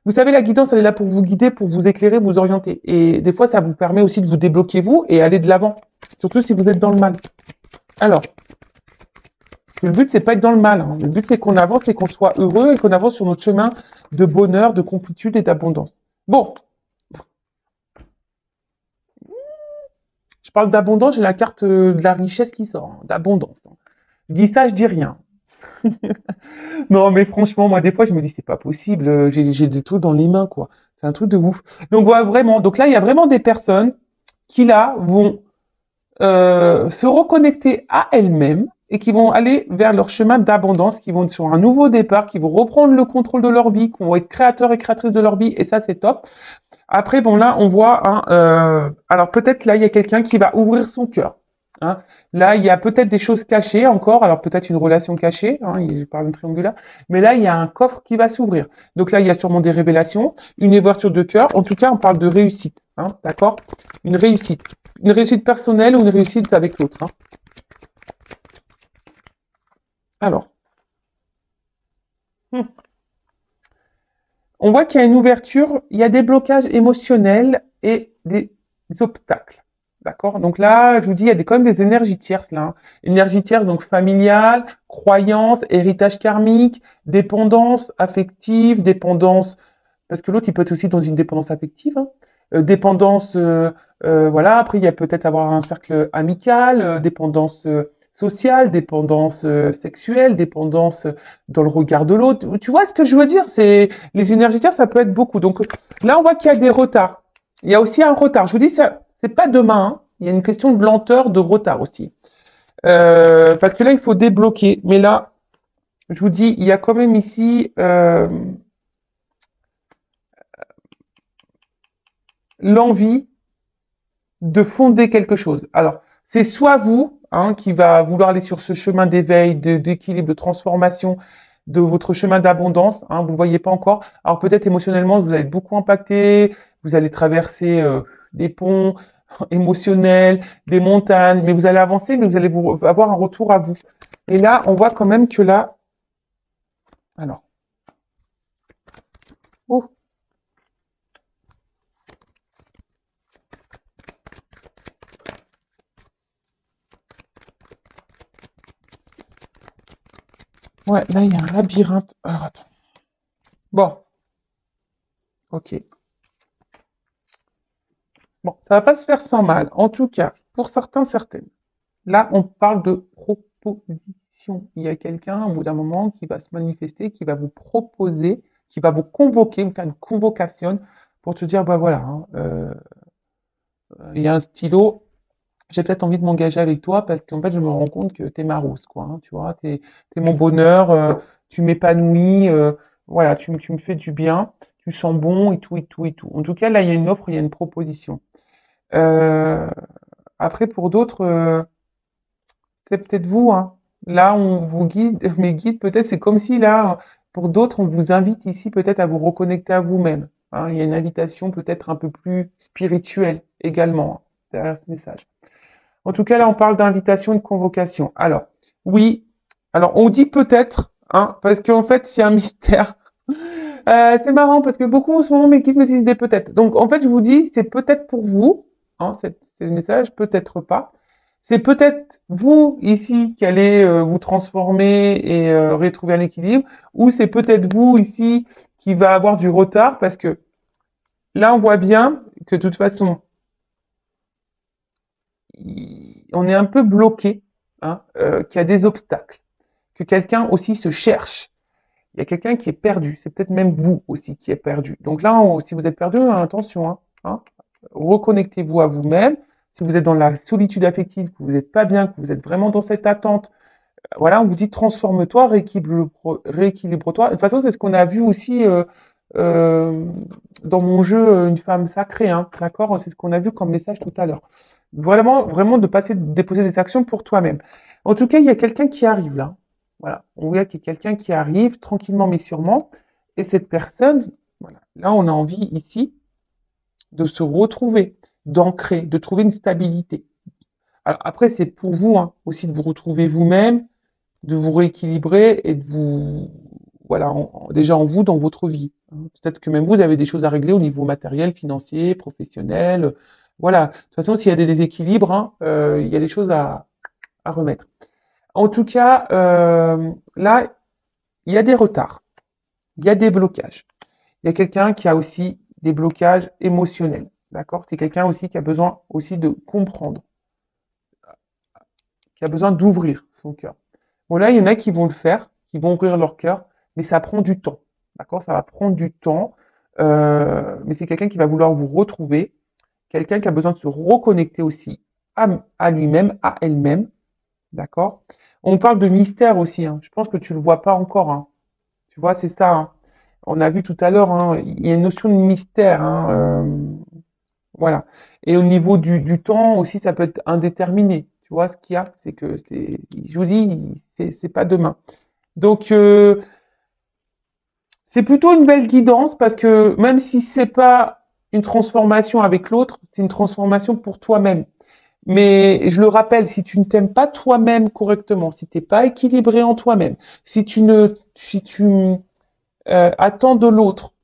A: vous savez, la guidance, elle est là pour vous guider, pour vous éclairer, vous orienter. Et des fois, ça vous permet aussi de vous débloquer vous et aller de l'avant. Surtout si vous êtes dans le mal. Alors, le but, c'est pas être dans le mal, hein. Le but, c'est qu'on avance et qu'on soit heureux et qu'on avance sur notre chemin de bonheur, de complétude et d'abondance. Bon, je parle d'abondance, j'ai la carte de la richesse qui sort, hein, d'abondance, hein. Je dis ça, je dis rien. Non, mais franchement, moi, des fois, je me dis, c'est pas possible, j'ai des trucs dans les mains, quoi. C'est un truc de ouf. Donc, voilà, vraiment. Donc là, il y a vraiment des personnes qui, là, vont se reconnecter à elles-mêmes et qui vont aller vers leur chemin d'abondance, qui vont sur un nouveau départ, qui vont reprendre le contrôle de leur vie, qui vont être créateurs et créatrices de leur vie, et ça, c'est top. Après, bon, là, on voit, hein, alors peut-être là, il y a quelqu'un qui va ouvrir son cœur, hein. Là, il y a peut-être des choses cachées encore, alors peut-être une relation cachée, hein, je parle d'un triangulaire, mais là, il y a un coffre qui va s'ouvrir. Donc là, il y a sûrement des révélations, une ouverture de cœur. En tout cas, on parle de réussite, hein, d'accord? Une réussite. Une réussite personnelle ou une réussite avec l'autre, hein. Alors, hmm. On voit qu'il y a une ouverture, il y a des blocages émotionnels et des obstacles. D'accord? Donc là, je vous dis, il y a quand même des énergies tierces là, hein. Énergie tierce, donc familiale, croyance, héritage karmique, dépendance affective, dépendance, parce que l'autre, il peut être aussi dans une dépendance affective, hein. Dépendance, voilà. Après, il y a peut-être avoir un cercle amical, dépendance sociale, dépendance sexuelle, dépendance dans le regard de l'autre. Tu vois ce que je veux dire? C'est les énergétiques, ça peut être beaucoup. Donc là, on voit qu'il y a des retards. Il y a aussi un retard. Je vous dis, ça, c'est pas demain, hein. Il y a une question de lenteur, de retard aussi. Parce que là, il faut débloquer. Mais là, je vous dis, il y a quand même ici l'envie de fonder quelque chose. Alors, c'est soit vous, hein, qui va vouloir aller sur ce chemin d'éveil, d'équilibre, de transformation, de votre chemin d'abondance, hein, vous ne voyez pas encore. Alors peut-être émotionnellement, vous allez être beaucoup impacté, vous allez traverser des ponts émotionnels, des montagnes, mais vous allez avancer, mais vous allez avoir un retour à vous. Et là, on voit quand même que là, alors, oh, ouais, là, il y a un labyrinthe. Alors, attends. Bon, ok. Bon, ça va pas se faire sans mal. En tout cas, pour certains, certaines. Là, on parle de proposition. Il y a quelqu'un, au bout d'un moment, qui va se manifester, qui va vous proposer, qui va vous convoquer, vous faire une convocation pour te dire, bah voilà, hein, il y a un stylo, j'ai peut-être envie de m'engager avec toi parce qu'en fait, je me rends compte que t'es ma rose, quoi, hein, tu vois, t'es mon bonheur, tu m'épanouis, voilà, tu me fais du bien, tu sens bon et tout, et tout, et tout. En tout cas, là, il y a une offre, il y a une proposition. Euh, Après, pour d'autres, c'est peut-être vous, hein. Là, on vous guide, mes guides, peut-être, c'est comme si là, pour d'autres, on vous invite ici peut-être à vous reconnecter à vous-même, hein. Il y a une invitation peut-être un peu plus spirituelle également, hein, derrière ce message. En tout cas, là, on parle d'invitation et de convocation. Alors, oui, alors on dit peut-être, hein, parce qu'en fait, c'est un mystère. C'est marrant parce que beaucoup en ce moment mes guides me disent des peut-être. Donc en fait, je vous dis, c'est peut-être pour vous, hein, c'est le message, peut-être pas. C'est peut-être vous ici qui allez vous transformer et retrouver un équilibre, ou c'est peut-être vous ici qui va avoir du retard parce que là, on voit bien que de toute façon, on est un peu bloqué, hein, qu'il y a des obstacles, que quelqu'un aussi se cherche. Il y a quelqu'un qui est perdu. C'est peut-être même vous aussi qui êtes perdu. Donc là, si vous êtes perdu, attention, hein, reconnectez-vous à vous-même. Si vous êtes dans la solitude affective, que vous n'êtes pas bien, que vous êtes vraiment dans cette attente, voilà, on vous dit transforme-toi, rééquilibre-toi. De toute façon, c'est ce qu'on a vu aussi euh, dans mon jeu Une femme sacrée, hein, d'accord? C'est ce qu'on a vu comme message tout à l'heure. Vraiment, vraiment de passer, de déposer des actions pour toi-même. En tout cas, il y a quelqu'un qui arrive là. Voilà, on voit qu'il y a quelqu'un qui arrive tranquillement mais sûrement. Et cette personne, voilà, là, on a envie ici de se retrouver, d'ancrer, de trouver une stabilité. Alors après, c'est pour vous hein, aussi de vous retrouver vous-même, de vous rééquilibrer et de vous, voilà, déjà en vous, dans votre vie. Hein. Peut-être que même vous avez des choses à régler au niveau matériel, financier, professionnel. Voilà. De toute façon, s'il y a des déséquilibres, hein, il y a des choses à remettre. En tout cas, là, il y a des retards, il y a des blocages. Il y a quelqu'un qui a aussi des blocages émotionnels. D'accord? C'est quelqu'un aussi qui a besoin aussi de comprendre, qui a besoin d'ouvrir son cœur. Bon, là, il y en a qui vont le faire, qui vont ouvrir leur cœur, mais ça prend du temps. D'accord? Ça va prendre du temps. Mais c'est quelqu'un qui va vouloir vous retrouver, quelqu'un qui a besoin de se reconnecter aussi à lui-même, à elle-même. D'accord? On parle de mystère aussi. Hein. Je pense que tu ne le vois pas encore. Hein. Tu vois, c'est ça. Hein. On a vu tout à l'heure, hein, il y a une notion de mystère. Hein, voilà. Et au niveau du temps aussi, ça peut être indéterminé. Tu vois, ce qu'il y a, c'est que je vous dis, c'est pas demain. Donc, c'est plutôt une belle guidance parce que même si c'est pas une transformation avec l'autre, c'est une transformation pour toi-même. Mais je le rappelle, si tu ne t'aimes pas toi-même correctement, si t'es pas équilibré en toi-même, si tu attends de l'autre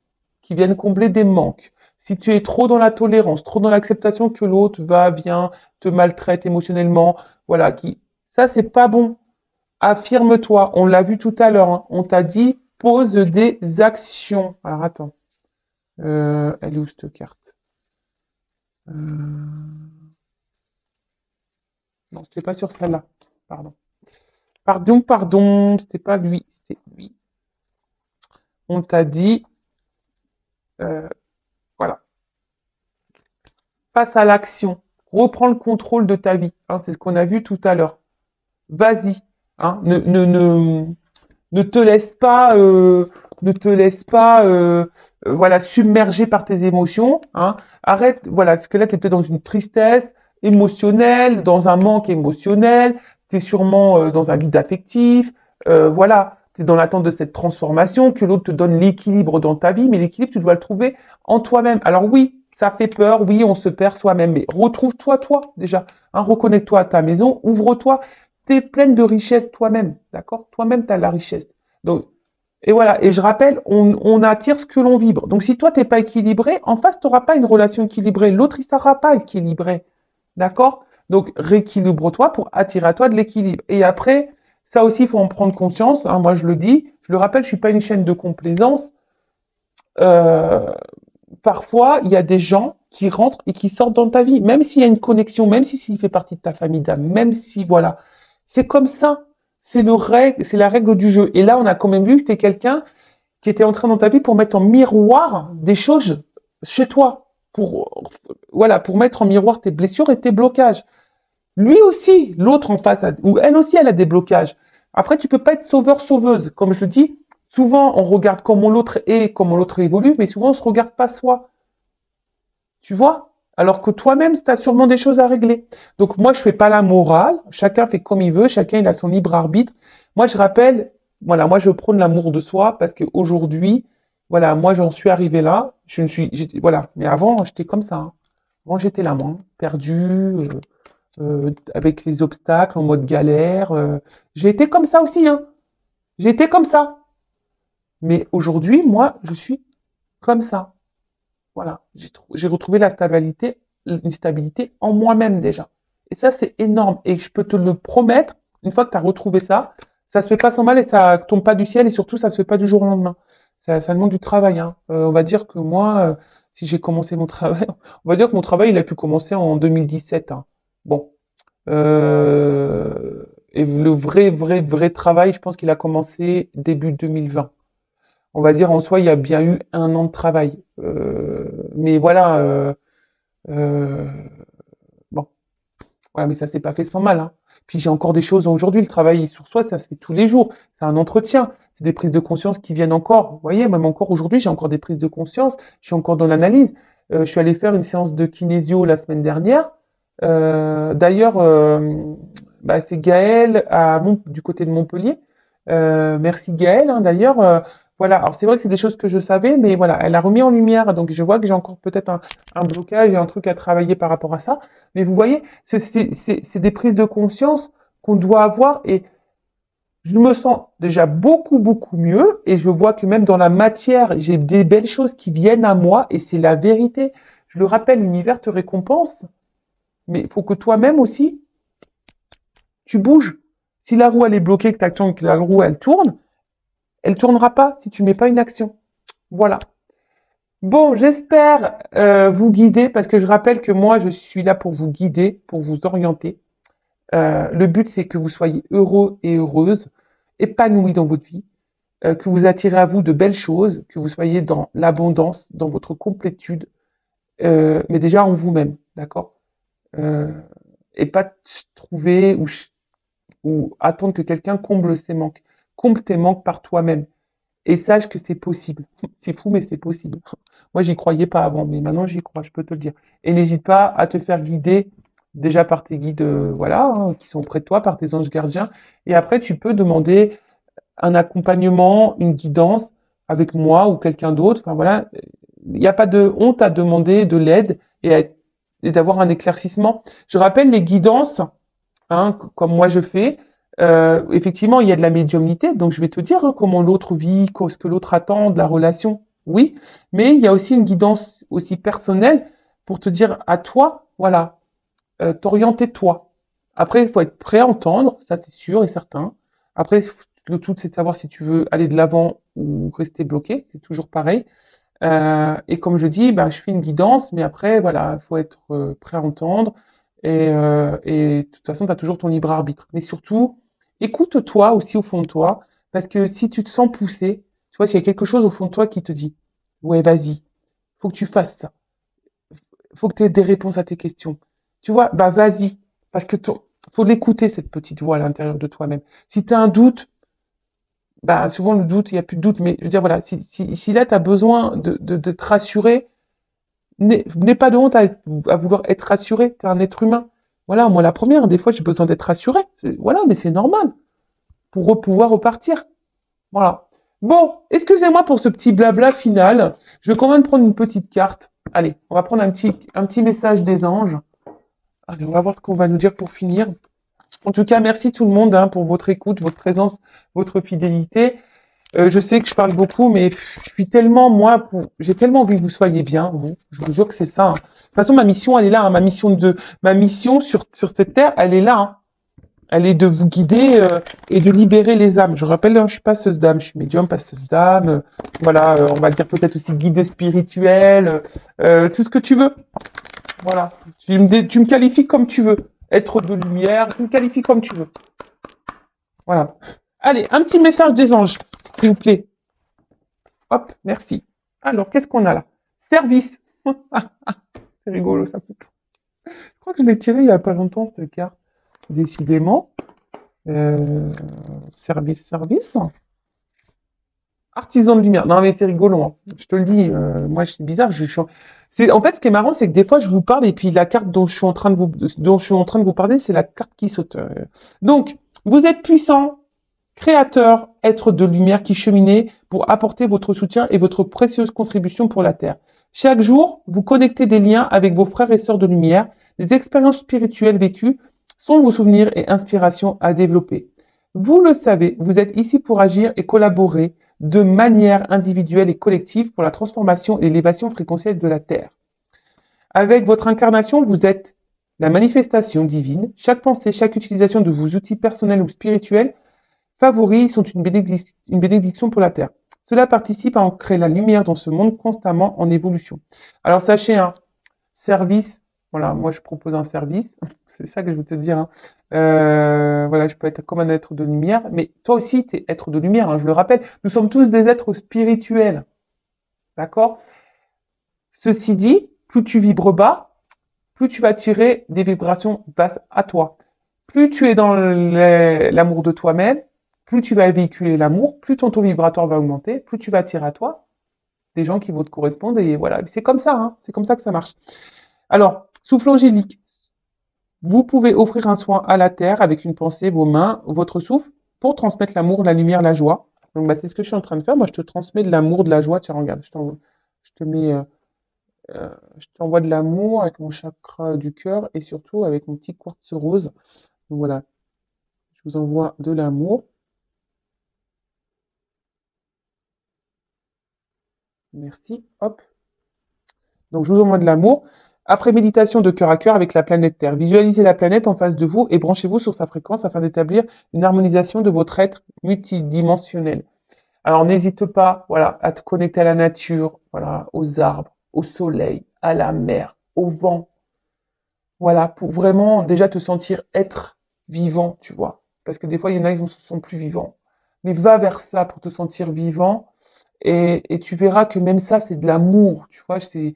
A: qui vienne combler des manques, si tu es trop dans la tolérance, trop dans l'acceptation que l'autre va, vient, te maltraite émotionnellement, voilà, ça c'est pas bon. Affirme-toi. On l'a vu tout à l'heure. Hein. On t'a dit pose des actions. Alors attends. Elle est où cette carte Non, c'était pas sur celle-là. Pardon. Pardon. C'était pas lui. C'était lui. On t'a dit, euh, voilà, passe à l'action. Reprends le contrôle de ta vie. Hein, c'est ce qu'on a vu tout à l'heure. Vas-y. Hein, ne te laisse pas, voilà, submerger par tes émotions. Hein. Arrête, voilà, parce que là, tu es peut-être dans une tristesse émotionnelle, dans un manque émotionnel, tu es sûrement dans un vide affectif, voilà, tu es dans l'attente de cette transformation, que l'autre te donne l'équilibre dans ta vie, mais l'équilibre, tu dois le trouver en toi-même. Alors oui, ça fait peur, oui, on se perd soi-même, mais retrouve-toi, toi, déjà. Hein, reconnecte-toi à ta maison, ouvre-toi, tu es pleine de richesse toi-même, d'accord? Toi-même, tu as la richesse. Donc, et voilà, et je rappelle, on attire ce que l'on vibre. Donc si toi, tu n'es pas équilibré, en face, tu n'auras pas une relation équilibrée. L'autre, il ne sera pas équilibré. D'accord? Donc rééquilibre-toi pour attirer à toi de l'équilibre. Et après, ça aussi, il faut en prendre conscience. Hein, moi, je le dis, je le rappelle, je ne suis pas une chaîne de complaisance. Euh, Parfois, il y a des gens qui rentrent et qui sortent dans ta vie, même s'il y a une connexion, même s'il fait partie de ta famille d'âme, même si, voilà. C'est comme ça. C'est la règle du jeu. Et là, on a quand même vu que c'était quelqu'un qui était entré dans ta vie pour mettre en miroir des choses chez toi. Voilà, pour mettre en miroir tes blessures et tes blocages. Lui aussi, l'autre en face, ou elle aussi, elle a des blocages. Après, tu peux pas être sauveur-sauveuse. Comme je le dis, souvent, on regarde comment l'autre est, comment l'autre évolue, mais souvent, on se regarde pas soi. Tu vois? Alors que toi-même, tu as sûrement des choses à régler. Donc moi, je fais pas la morale. Chacun fait comme il veut. Chacun, il a son libre arbitre. Moi, je rappelle, voilà, moi, je prône l'amour de soi parce qu'aujourd'hui, voilà, moi, j'en suis arrivé là. Voilà. Mais avant, j'étais comme ça. Hein. Avant, j'étais là, moi, perdu, avec les obstacles, en mode galère. J'ai été comme ça aussi, hein. J'ai été comme ça. Mais aujourd'hui, moi, je suis comme ça. Voilà. J'ai retrouvé une stabilité en moi-même déjà. Et ça, c'est énorme. Et je peux te le promettre, une fois que tu as retrouvé ça se fait pas sans mal et ça tombe pas du ciel et surtout, ça se fait pas du jour au lendemain. Ça demande du travail, hein. On va dire que moi, si j'ai commencé mon travail, on va dire que mon travail, il a pu commencer en 2017, hein. Bon. Et le vrai travail, je pense qu'il a commencé début 2020. On va dire en soi, il y a bien eu 1 an de travail. Mais voilà, euh, bon, voilà, mais ça s'est pas fait sans mal, hein. Puis j'ai encore des choses aujourd'hui. Le travail sur soi, ça se fait tous les jours. C'est un entretien. C'est des prises de conscience qui viennent encore. Vous voyez, même encore aujourd'hui, j'ai encore des prises de conscience. Je suis encore dans l'analyse. Je suis allé faire une séance de kinésio la semaine dernière. D'ailleurs, bah, c'est Gaël du côté de Montpellier. Merci Gaël, hein, d'ailleurs. Voilà. Alors c'est vrai que c'est des choses que je savais, mais voilà, elle a remis en lumière. Donc je vois que j'ai encore peut-être un blocage et un truc à travailler par rapport à ça. Mais vous voyez, c'est des prises de conscience qu'on doit avoir et je me sens déjà beaucoup mieux et je vois que même dans la matière, j'ai des belles choses qui viennent à moi et c'est la vérité. Je le rappelle, l'univers te récompense, mais il faut que toi-même aussi, tu bouges. Si la roue elle est bloquée, que tu attends que la roue elle tournera pas si tu mets pas une action. Voilà. Bon, j'espère vous guider parce que je rappelle que moi je suis là pour vous guider, pour vous orienter. Le but, c'est que vous soyez heureux et heureuse, épanouis dans votre vie, que vous attirez à vous de belles choses, que vous soyez dans l'abondance, dans votre complétude, mais déjà en vous-même, d'accord? Euh, et pas trouver ou attendre que quelqu'un comble ses manques. Comble tes manques par toi-même. Et sache que c'est possible. C'est fou, mais c'est possible. Moi, j'y croyais pas avant, mais maintenant j'y crois, je peux te le dire. Et n'hésite pas à te faire guider déjà par tes guides, voilà, hein, qui sont près de toi, par tes anges gardiens. Et après, tu peux demander un accompagnement, une guidance avec moi ou quelqu'un d'autre. Enfin voilà, il n'y a pas de honte à demander de l'aide et d'avoir un éclaircissement. Je rappelle les guidances, hein, comme moi je fais. Effectivement, il y a de la médiumnité, donc je vais te dire, hein, comment l'autre vit, ce que l'autre attend de la relation. Oui, mais il y a aussi une guidance aussi personnelle pour te dire à toi, voilà, t'orienter toi. Après, il faut être prêt à entendre, ça c'est sûr et certain. Après, le tout c'est de savoir si tu veux aller de l'avant ou rester bloqué, c'est toujours pareil. Et comme je dis, ben, je fais une guidance, mais après, voilà, il faut être prêt à entendre. Et de toute façon, tu as toujours ton libre arbitre. Mais surtout, écoute-toi aussi au fond de toi, parce que si tu te sens poussé, tu vois, s'il y a quelque chose au fond de toi qui te dit, ouais, vas-y, faut que tu fasses ça, faut que tu aies des réponses à tes questions. Tu vois, bah vas-y, parce que faut l'écouter, cette petite voix à l'intérieur de toi-même. Si tu as un doute, bah souvent le doute, il n'y a plus de doute, mais je veux dire, voilà, si là, tu as besoin de te rassurer, n'aie pas de honte à vouloir être rassuré, tu es un être humain. Voilà, moi la première, des fois j'ai besoin d'être rassuré. Voilà, mais c'est normal pour pouvoir repartir. Voilà. Bon, excusez-moi pour ce petit blabla final. Je vais quand même prendre une petite carte. Allez, on va prendre un petit message des anges. Allez, on va voir ce qu'on va nous dire pour finir. En tout cas, merci tout le monde, hein, pour votre écoute, votre présence, votre fidélité. Je sais que je parle beaucoup, mais je suis tellement, moi, j'ai tellement envie que vous soyez bien, vous. Je vous jure que c'est ça, hein. De toute façon, ma mission, elle est là, hein. Ma mission sur cette terre, elle est là, hein. Elle est de vous guider et de libérer les âmes. Je rappelle, hein, je suis passeuse d'âme, je suis médium, passeuse d'âme. Voilà, on va dire peut-être aussi guide spirituel, tout ce que tu veux. Voilà, tu me qualifies comme tu veux. Être de lumière, tu me qualifies comme tu veux. Voilà. Allez, un petit message des anges, s'il vous plaît. Hop, merci. Alors, qu'est-ce qu'on a là? Service. C'est rigolo, ça. Je crois que je l'ai tiré il n'y a pas longtemps, cette carte. Décidément. Service. Artisan de lumière. Non, mais c'est rigolo, hein. Je te le dis. Moi, c'est bizarre. En fait, ce qui est marrant, c'est que des fois, je vous parle et puis la carte dont je suis en train de vous parler, c'est la carte qui saute. Donc, vous êtes puissant, créateur, être de lumière qui cheminez pour apporter votre soutien et votre précieuse contribution pour la Terre. Chaque jour, vous connectez des liens avec vos frères et sœurs de lumière. Les expériences spirituelles vécues sont vos souvenirs et inspirations à développer. Vous le savez, vous êtes ici pour agir et collaborer de manière individuelle et collective pour la transformation et l'élévation fréquentielle de la Terre. Avec votre incarnation, vous êtes la manifestation divine. Chaque pensée, chaque utilisation de vos outils personnels ou spirituels favoris sont une bénédiction pour la Terre. Cela participe à ancrer la lumière dans ce monde constamment en évolution. Alors sachez, un service, voilà, moi je propose un service, c'est ça que je veux te dire. Hein. Voilà, je peux être comme un être de lumière, mais toi aussi tu es être de lumière, hein, je le rappelle, nous sommes tous des êtres spirituels. D'accord? Ceci dit, plus tu vibres bas, plus tu vas attirer des vibrations basses à toi. Plus tu es dans l'amour de toi-même, plus tu vas véhiculer l'amour, plus ton taux vibratoire va augmenter, plus tu vas attirer à toi des gens qui vont te correspondre. Et voilà, c'est comme ça, hein, c'est comme ça que ça marche. Alors, souffle angélique. Vous pouvez offrir un soin à la terre avec une pensée, vos mains, votre souffle, pour transmettre l'amour, la lumière, la joie. Donc, bah, c'est ce que je suis en train de faire. Moi, je te transmets de l'amour, de la joie. Tiens, regarde, je te mets, je t'envoie de l'amour avec mon chakra du cœur et surtout avec mon petit quartz rose. Donc voilà, je vous envoie de l'amour. Merci. Hop. Donc je vous envoie de l'amour. Après méditation de cœur à cœur avec la planète Terre, visualisez la planète en face de vous et branchez-vous sur sa fréquence afin d'établir une harmonisation de votre être multidimensionnel. Alors n'hésite pas, voilà, à te connecter à la nature, voilà, aux arbres, au soleil, à la mer, au vent. Voilà, pour vraiment déjà te sentir être vivant, tu vois. Parce que des fois, il y en a qui ne se sentent plus vivants. Mais va vers ça pour te sentir vivant. Et tu verras que même ça, c'est de l'amour, tu vois, c'est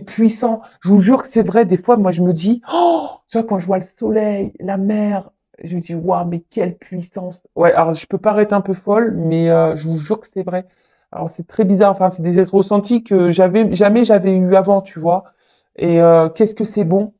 A: puissant. Je vous jure que c'est vrai, des fois, moi, je me dis, oh, tu vois, quand je vois le soleil, la mer, je me dis, waouh, mais quelle puissance. Ouais, alors je peux paraître un peu folle, mais je vous jure que c'est vrai. Alors c'est très bizarre, enfin, c'est des ressentis que jamais j'avais eu avant, tu vois. Et qu'est-ce que c'est bon.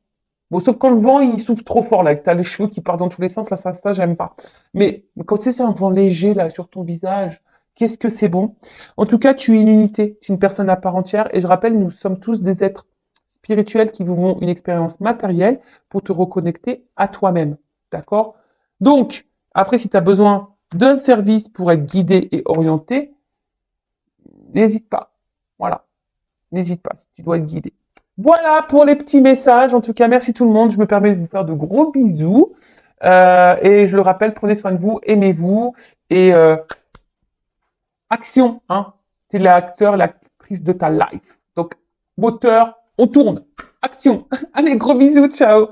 A: Bon, sauf quand le vent, il souffle trop fort, là, que t'as les cheveux qui partent dans tous les sens, là, ça, j'aime pas. Mais quand tu sais, c'est un vent léger, là, sur ton visage, qu'est-ce que c'est bon. En tout cas, tu es une unité, tu es une personne à part entière. Et je rappelle, nous sommes tous des êtres spirituels qui vivons une expérience matérielle pour te reconnecter à toi-même. D'accord? Donc, après, si tu as besoin d'un service pour être guidé et orienté, n'hésite pas. Voilà. N'hésite pas si tu dois être guidé. Voilà pour les petits messages. En tout cas, merci tout le monde. Je me permets de vous faire de gros bisous. Et je le rappelle, prenez soin de vous, aimez-vous et action. Hein. C'est l'acteur, l'actrice de ta life. Donc, moteur, on tourne. Action. Allez, gros bisous. Ciao.